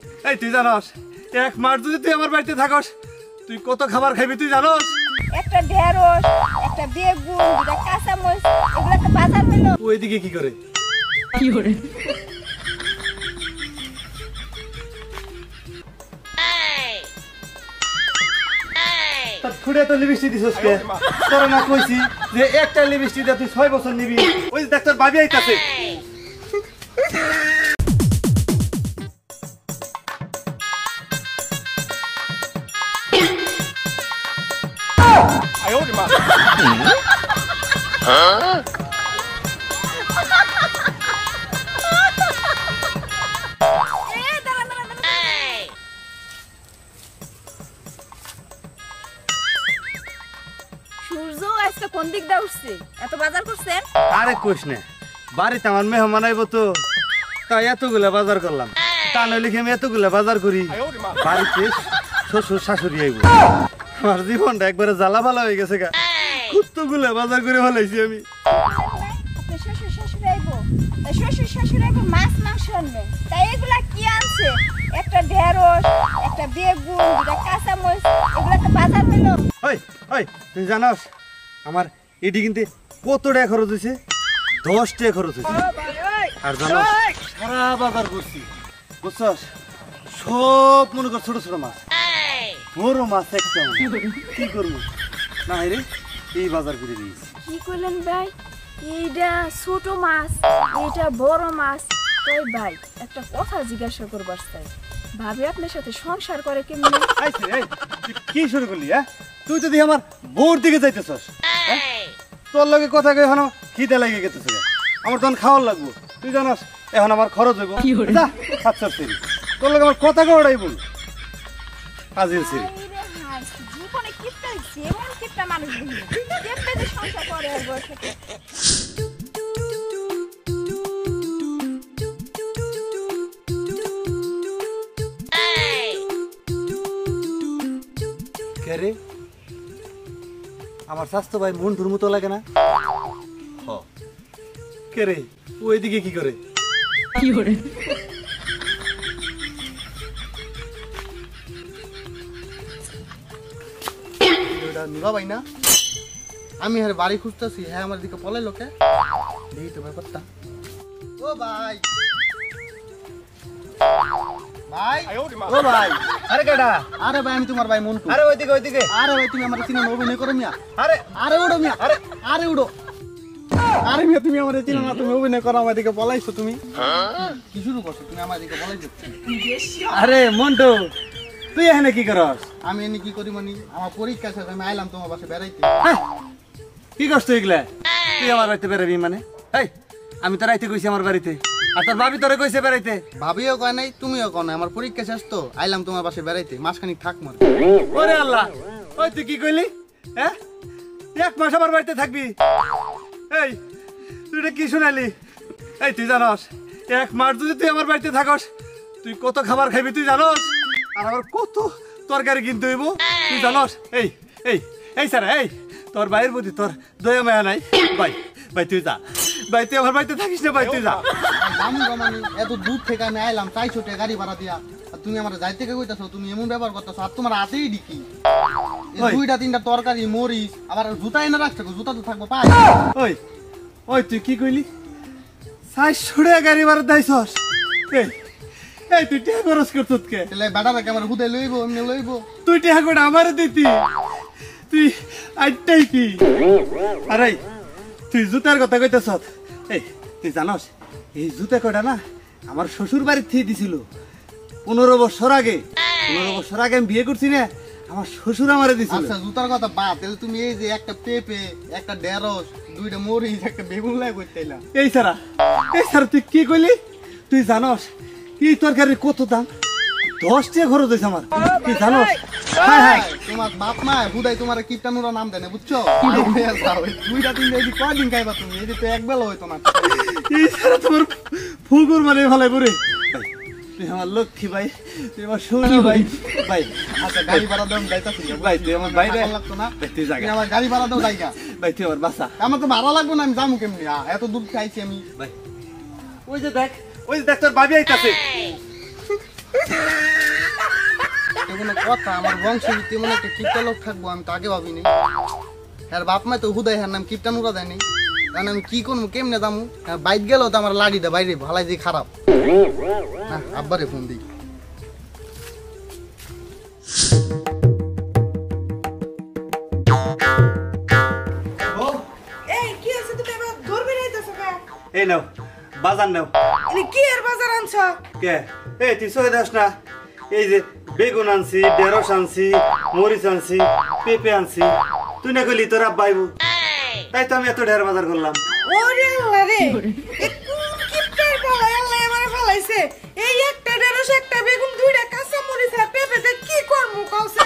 এই তুই জানোস 1 মাস যদি তুই আমার বাড়িতে থাকস তুই কত খাবার খাবি তুই জানোস? একটা ঢেঁড়স, একটা বেগুন, দুটা কাঁচামরিচ, এগুলো একটা বাজার হইলো। ওইদিকে কি করে? খুঁড়ে তো লিপস্টিক দিছস কে? তোরা না কইছি যে একটা লিপস্টিক দিয়ে তুই 6 বছর নিবি। ওই যে ডাক্তার ভাবি আইতাছে। আয় ওরে মা। হ্যাঁ? সূর্য আজকে কোন দিক দিয়ে উঠছে? এত বাজার করছেন? আরে কইস না, বাড়িতে আমার মেহমান আইব তো, তাই এতগুলা বাজার করলাম। তা নইলে কি আমি এতগুলা বাজার করি? বাড়িতে শ্বশুর শাশুড়ি আইব, আমার জীবনটা একবারে জ্বালা ভালা হয়ে গেছে গা। কতগুলা বাজার করে ফেলাইছি আমি। আপনার শ্বশুর শাশুড়ি আইব, শ্বশুর শাশুড়ি আইব মাছ মাংস আনবে, তাই এগুলা কি আনছে? একটা ঢেঁড়স, একটা বেগুন, দুটা কাঁচামরিচ, এগুলো একটা বাজার হইলো। ওই ওই তুই জানোস আমার এটি কিনতে কত টাকা খরচ হয়েছে? 10 টাকা খরচ হয়েছে। আর জানোস সারা বাজার করছি, বুঝছস? সব মনে কর ছোট ছোট মাছ, বড় মাছ একটা কি করবো না রে, এই বাজার করে দিয়েছি। কি কইলেন ভাই? এইটা ছোট মাছ, এইটা বড় মাছ। তাই ভাই একটা কথা জিজ্ঞাসা করবার চাই, ভাবি আপনার সাথে সংসার করে কেমনি? আইছে এই তুই কি শুরু করলি? হ্যাঁ, তুই যদি আমার বউর দিকে যাইতেছস, তোর লগে কথা কই এখন খিদে লাগে গেতেছে, আমার তখন খাওয়ার লাগবো। তুই জানাস এখন আমার খরচ হইব, যা খাচ্ছর সিরি, তোর লগে আমার কথা কই বল আজিল সিরি। জীবনে কিপটা যেমন কিপটা মানুষ কেমনে যে সংসার করে আর বউর সাথে। কে রে? আমার স্বাস্থ্য ভাই মন ধর্মতো লাগে না? কে রে? ওইদিকে কি করে? নিবা ভাই না, আমি হ্যাঁ বাড়ি খুঁজতেছি, হ্যাঁ আমার দিকে পলাই লোকে দেখি তো ব্যাপারটা। ও ভাই ভাই, ও ভাই, আরে কেডা? আরে ভাই আমি তোমার ভাই মন্টু। আরে ওইদিকে ওইদিকে। আরে ভাই তুমি আমার চিনো না, অভিনয় করো মিয়া। আরে আরে উড়ো মিয়া, আরে আরে উড়ো। আরে মিয়া তুমি আমার চিনো না, তুমি অভিনয় করো, আমার দিকে পলাইছো তুমি। কি শুরু করছো তুমি আমার দিকে পলাইছো? আরে মন্টু, তুই এখানে কি করস? আমি এনে কি করি মানে আমার পরীক্ষা শেষ, আমি আইলাম তোমার বাসায় বেড়াইতে। কি করছ তুই এগুলা? তুই আমার বাড়িতে বেড়াবি মানে? এই আমি তো রাইতে কইছি আমার বাড়িতে, আর তোর ভাবি তোরে কইছে বেড়াইতে। ভাবিও কয় নাই, তুমিও কয় নাই, আমার পরীক্ষা শেষ তো আইলাম তোমার বাসায় বেড়াইতে, মাসখানিক থাকবো। ওরে আল্লাহ, ওই তুই কি কইলি? হ্যাঁ, 1 মাস আমার বাড়িতে থাকবি? এই তুই এটা কি শুনালি? এই তুই জানোস 1 মাস যদি তুই আমার বাড়িতে থাকস তুই কত খাবার খাবি তুই জানোস? আর আমার কত তরকারি কিনতে হইব তুই জানোস? এই এই এই স্যার, এই তোর ভাইয়ের প্রতি তোর দয়া মায়া নাই? ভাই ভাই তুই যা, ভাই তুই আমার বাড়িতে থাকিস না, ভাই তুই যা। দাম মানে এত দূর থেকে আমি আইলাম 400 টাকা গাড়ি ভাড়া দিয়া, আর তুমি আমার যাইতে থেকে কইতাছো, তুমি এমন ব্যবহার করতেছো, আর তোমার হাতেই ডিকি 2টা 3টা তরকারি মরিচ, আবার জুতা এনে রাখছো, জুতা তো থাকবো পাই। ওই ওই তুই কি কইলি? 400 টাকা গাড়ি ভাড়া দাইছস? এই এই তুই টাকা খরচ করছত কে? তাহলে বেটারা কে আমার হুদে লইবো, এমনি লইবো? তুই টাকা কটা আমারে দিতি? তুই আইটাই কি? আরে তুই জুতার কথা কইতেছ? এই তুই জানোস এই জুতা কটা না আমার শ্বশুর বাড়ির থেকে দিছিল 15 বছর আগে। 15 বছর আগে আমি বিয়ে করছি না, আমার শ্বশুর আমারে দিছিল। আচ্ছা জুতার কথা বাদ, তাহলে তুমি এই যে একটা পেঁপে, একটা ঢেঁড়স, 2টা মরিচ, একটা বেগুন লাই কইতাইলা। এই সারা তুই কি কইলি? তুই জানোস এই তরকারির কত দাম? 10 টাকা খরচ হয়েছে আমার, তুই জানোস? হ্যাঁ হ্যাঁ, তোমার বাপ মা হুদাই তোমার কিপটানুরা নাম দেয় না, বুঝছো? 2টা 3টা এই কয়দিন খাইবা তুমি? এই যে তো একবেলা হইতো না। এই সারা তোমার ফুলগুর মানে ভালো করে। তুই আমার লক্ষ্মী ভাই, তুই আমার সোনা ভাই। ভাই আচ্ছা গাড়ি ভাড়া দাও, যাইতাছি। ভাই তুই আমার বাইরে লাগতো না, তুই জায়গা। তুমি আমার গাড়ি ভাড়া দাও জায়গা। ভাই তুই আমার বাসা। আমার তো ভাড়া লাগবে না, আমি যাবো কেমনি? এত দূর খাইছি আমি। ভাই ওই যে দেখ, ওই যে দেখ তোর ভাবি আইতাছে। কোনো কথা আমার বংশের তেমন একটা কিপটা লোক থাকবো আমি তো আগে ভাবিনি। আর বাপ মা তো হুদাই হার নাম কিপটা নুরা দেয়নি, কারণ আমি কি করবো কেমনে দামু। হ্যাঁ বাইক গেলেও তো আমার লাড়িটা বাইরে ভালাই দিয়ে খারাপ। হ্যাঁ আব্বারে ফোন দিই। এই কি আছে তুমি এবার ধরবে নাইতেছো কা? এই নাও বাজার নাও। এই কি এর বাজার আনছো? কে এই তুই সহে দাস না, এই যে বেগুন আনছি, ঢেঁড়স আনছি, মরিচ আনছি, পেঁপে আনছি। তুই না কইলি তোর আব্বা আইবো, তাই তো আমি এত ঢের বাজার করলাম। ওরে আল্লাহ রে, এ কোন কিপটার বলা আল্লাহ আমারে ফলাইছে। এই একটা ঢেঁড়স, একটা বেগুন, দুইটা কাঁচা মরিচ আর পেঁপেতে কি করমু কওছে?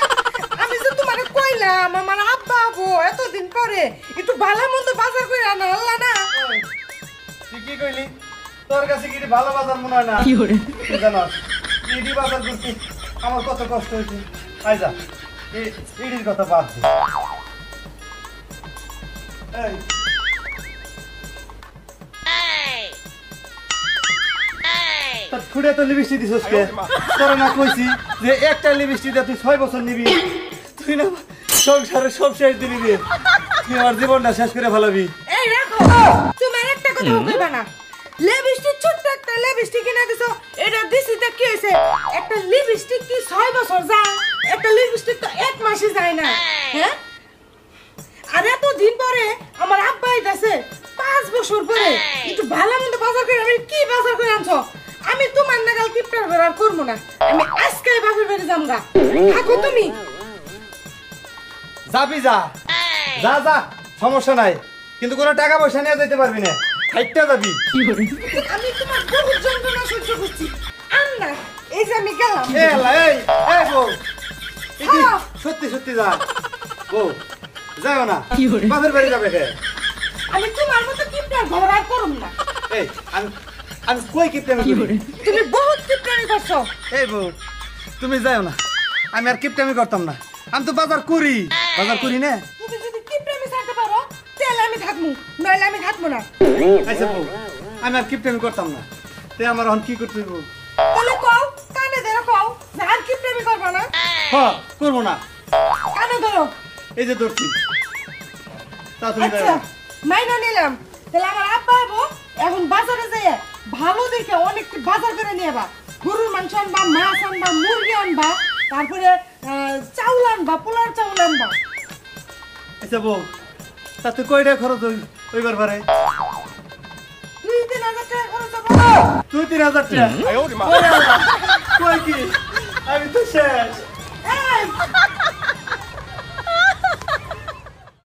আমি যে তোমারে কইলাম আমার আব্বা আবো এতদিন পরে একটু ভালো মন্দ বাজার করে আনা আল্লাহ না। তুই কি কইলি? তোর কাছে কি ভালো বাজার মনে হয় না? কি করে তুই জানাস ইডি বাজার করতে আমার কত কষ্ট হয়েছে। আইজা ইডির কথা বাদ দে। এই তোর খুঁড়ে তো লিপস্টিক দিছিস কে? তোরা না কইছি যে একটা লিপস্টিক দিয়ে তুই 6 বছর নিবি, তুই না সংসারে সব শেষ দিবি রে। তুই আমার জীবনটা শেষ করে ফেলাবি। এই রাখো, তুমি আর একটা কথা কইবা না। লিপস্টিক ছোট্ট একটা লিপস্টিক কিনে দিছো, এটা দিছি তা কি হইছে? একটা লিপস্টিক কি 6 বছর যায়? একটা লিপস্টিক তো 1 মাসই যায় না। হ্যাঁ? আর এত দিন পরে আমার আব্বা আইতাছে 5 বছর পরে একটু ভালো মন্দ বাজার করে আমি কি বাজার করে আনছো? আমি তোমার নাগাল কিপটার ঘর আর করবো না। আমি আজকেই বাপের বাড়ি যামগা। থাকো তুমি। যাবি যা যা যা, সমস্যা নাই, কিন্তু কোনো টাকা পয়সা নিয়ে যেতে পারবি না, হাইটটা যাবি। আমি তোমার বহুত যন্ত্রণা সহ্য করছি। আন না, এই যে আমি গেলাম। এই আল্লাহ, এই এই বউ, এই তুই হ্যাঁ। সত্যি সত্যি যা বউ, যাও না, বাপের বাড়ি যাবে কে? আমি তোমার মতো কিপটার ঘর আর করুম না। এই আমি আমি কই কিপটামি করি? তুমি বহুত কিপটামি করছো। এই বউ তুমি যাও না, আমি আর কিপটামি করতাম না, আমি তো বাজার করি না। তুমি যদি কিপটামি ছাড়তে পারো তাহলে আমি থাকমু, নইলে আমি থাকবো না। আচ্ছা বউ, আমি আর কিপটামি করতাম না, তে আমার এখন কি করতে হইব? তাহলে কও, কানে ধরো কও, যে আর কিপটামি করবো না। হ্যাঁ করবো না, কানে ধরো। এই যে ধরছি, তা তুমি আচ্ছা, যাও। মাইনা নিলাম। তাহলে আমার আব্বা আবো এখন বাজারে যাইয়া ভালো দেখে অনেক বাজার করে নিয়ে বা, গরুর মাংস আনবা, মাছ আনবা, মুরগি আনবা, তারপরে চাউল আনবা, পোলার চাউল আনবা। আচ্ছা বউ, তা তুই কয়টা খরচ ওইবার পারে? 2-3 হাজার টাকা খরচ হবে। 2-3 হাজার টাকা? ওরে আল্লাহ, কই কি আমি তো শেষ। এই,